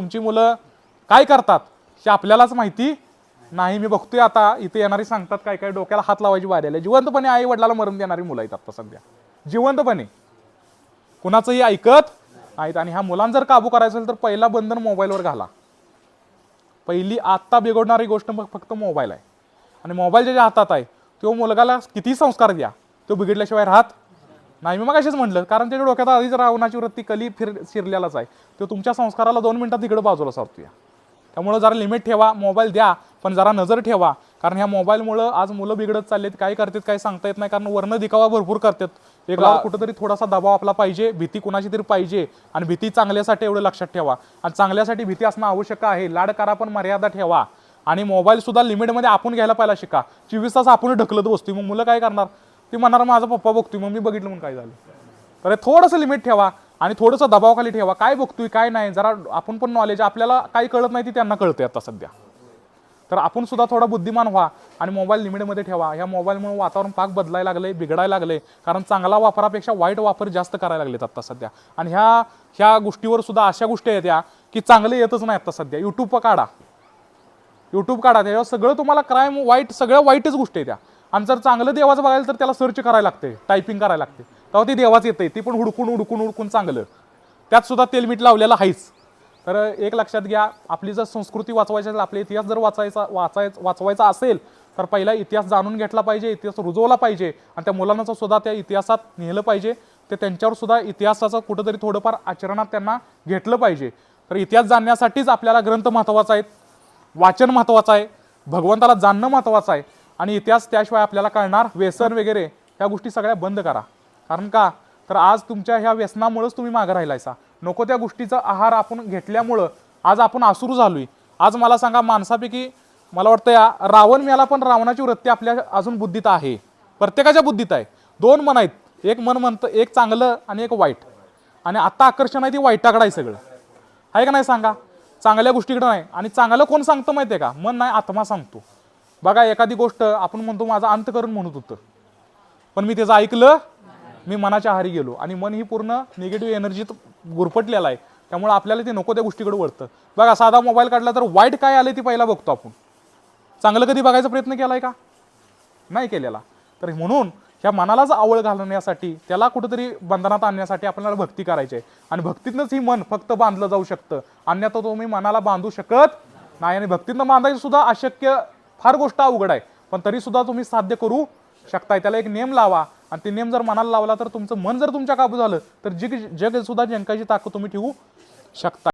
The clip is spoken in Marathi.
तुमची मुलं काय करतात हे आपल्यालाच माहिती नाही. मी बघतोय आता इथे येणारी सांगतात काय काय डोक्याला हात लावायची बारी आली. जिवंतपणे आई वडिलाला मरण देणारी मुलं आहेत आता सध्या, जिवंतपणे कुणाचंही ऐकत नाहीत. आणि ह्या मुलांना जर काबू करायचं असेल तर पहिला बंधन मोबाईलवर घाला. पहिली आत्ता बिघडणारी गोष्ट फक्त मोबाईल आहे. आणि मोबाईल ज्याच्या हातात आहे तो मुलगाला किती संस्कार द्या, तो बिघडल्याशिवाय राहत नाही. मी मग अशीच म्हटलं, कारण त्याच्या डोक्यात आधीच रावणाची वृत्ती कली शिरलेलाच आहे. तो तुमच्या संस्काराला 2 मिनिटात तिकडे बाजूला सारतोय. त्यामुळे जरा लिमिट ठेवा. मोबाईल द्या पण जरा नजर ठेवा, कारण ह्या मोबाईलमुळं आज मुलं बिघडत चाललेत. काय करतात काय सांगता येत नाही, कारण वर्ण दिखावा भरपूर करतात. एकावर कुठेतरी थोडासा दबाव आपला पाहिजे, भीती कुणाची तरी पाहिजे. आणि भीती चांगल्यासाठी एवढं लक्षात ठेवा. आणि चांगल्यासाठी भीती असणं आवश्यक आहे. लाड करा पण मर्यादा ठेवा. आणि मोबाईल सुद्धा लिमिटमध्ये आपण घ्यायला पाहिजे शिका. 24 तास आपण ढकलत बसतोय, मग मुलं काय करणार? ती म्हणणार माझा पप्पा बघतोय, मग मी बघितलं म्हणून काय झालं. तर थोडंसं लिमिट ठेवा आणि थोडंसं दबावाखाली ठेवा. काय बघतोय काय नाही जरा आपण पण नॉलेज, आपल्याला काही कळत नाही ती त्यांना कळते आता सध्या. तर आपण सुद्धा थोडा बुद्धिमान व्हा आणि मोबाईल लिमिटमध्ये ठेवा. ह्या मोबाईलमुळे वातावरण पाक बदलायला लागले, बिघडायला लागले. कारण चांगला वापरापेक्षा वाईट वापर जास्त करायला लागलेत आता सध्या. आणि ह्या गोष्टीवर सुद्धा अशा गोष्टी आहेत या की चांगले येतच नाही आता सध्या. यूट्यूब काढा, त्याच्यावर सगळं तुम्हाला क्राईम वाईट सगळ्या वाईटच गोष्टी आहेत त्या. आणि जर चांगलं देवाचं बघायला तर त्याला सर्च करायला लागते, टायपिंग करायला लागते, तेव्हा ती देवाच येते. ती पण हुडकून चांगलं, त्यात सुद्धा तेलमीठ लावलेलं आहेच. तर एक लक्षात घ्या, आपली जर संस्कृती वाचवायची असेल, आपला इतिहास जर वाचवायचा असेल तर पहिला इतिहास जाणून घेतला पाहिजे, इतिहास रुजवला पाहिजे. आणि त्या मुलांना सुद्धा त्या इतिहासात नेलं पाहिजे. ते त्यांच्यावर सुद्धा इतिहासाचं कुठंतरी थोडंफार आचरणात त्यांना घेतलं पाहिजे. तर इतिहास जाणण्यासाठीच आपल्याला ग्रंथ महत्त्वाचा आहे, वाचन महत्त्वाचं आहे, भगवंताला जाणणं महत्त्वाचं आहे. आणि इतिहास त्याशिवाय आपल्याला कळणार. व्यसन वगैरे ह्या गोष्टी सगळ्या बंद करा. कारण का, तर आज तुमच्या ह्या व्यसनामुळेच तुम्ही मागं राहिलायसा. नको त्या गोष्टीचा आहार आपण घेतल्यामुळं आज आपण आसुरू झालोय. आज मला सांगा, माणसापैकी मला वाटतं या रावण मेला पण रावणाची वृत्ती आपल्या अजून बुद्धीत आहे, प्रत्येकाच्या बुद्धीत आहे. 2 मन आहेत, एक मन म्हणतं एक चांगलं आणि एक वाईट. आणि आता आकर्षण आहे ती वाईटाकडे आहे सगळं, आहे का नाही सांगा? चांगल्या गोष्टीकडे नाही. आणि चांगलं कोण सांगतं माहिती आहे का? मन नाही, आत्मा सांगतो. बघा, एखादी गोष्ट आपण म्हणतो माझं अंतकरण म्हणत होतं, पण मी त्याचं ऐकलं, मी मनाच्या आहारी गेलो. आणि मन ही पूर्ण निगेटिव्ह एनर्जीत गुरफटलेलं आहे. त्यामुळे आपल्याला ते नको त्या गोष्टीकडे वळतं. बघा, साधा मोबाईल काढला तर वाईट काय आले ती पहिला बघतो आपण. चांगलं कधी बघायचा प्रयत्न केलाय का? नाही केलेला. तर म्हणून ह्या मनालाच आवळ घालण्यासाठी, त्याला कुठेतरी बंधनात आणण्यासाठी आपल्याला भक्ती करायची आहे. आणि भक्तीतनंच ही मन फक्त बांधलं जाऊ शकतं, अन्यथा तुम्ही मनाला बांधू शकत नाही. आणि भक्तीतनं बांधायचं सुद्धा अशक्य, फार गोष्ट अवघड आहे, पण तरी सुद्धा तुम्ही साध्य करू शकताय. त्याला एक नेम लावा. आणि ते नेम जर मनाला लावला तर तुमचं मन जर तुमच्या काबू झालं तर जग सुद्धा जिंकायची ताकद तुम्ही ठेवू शकता.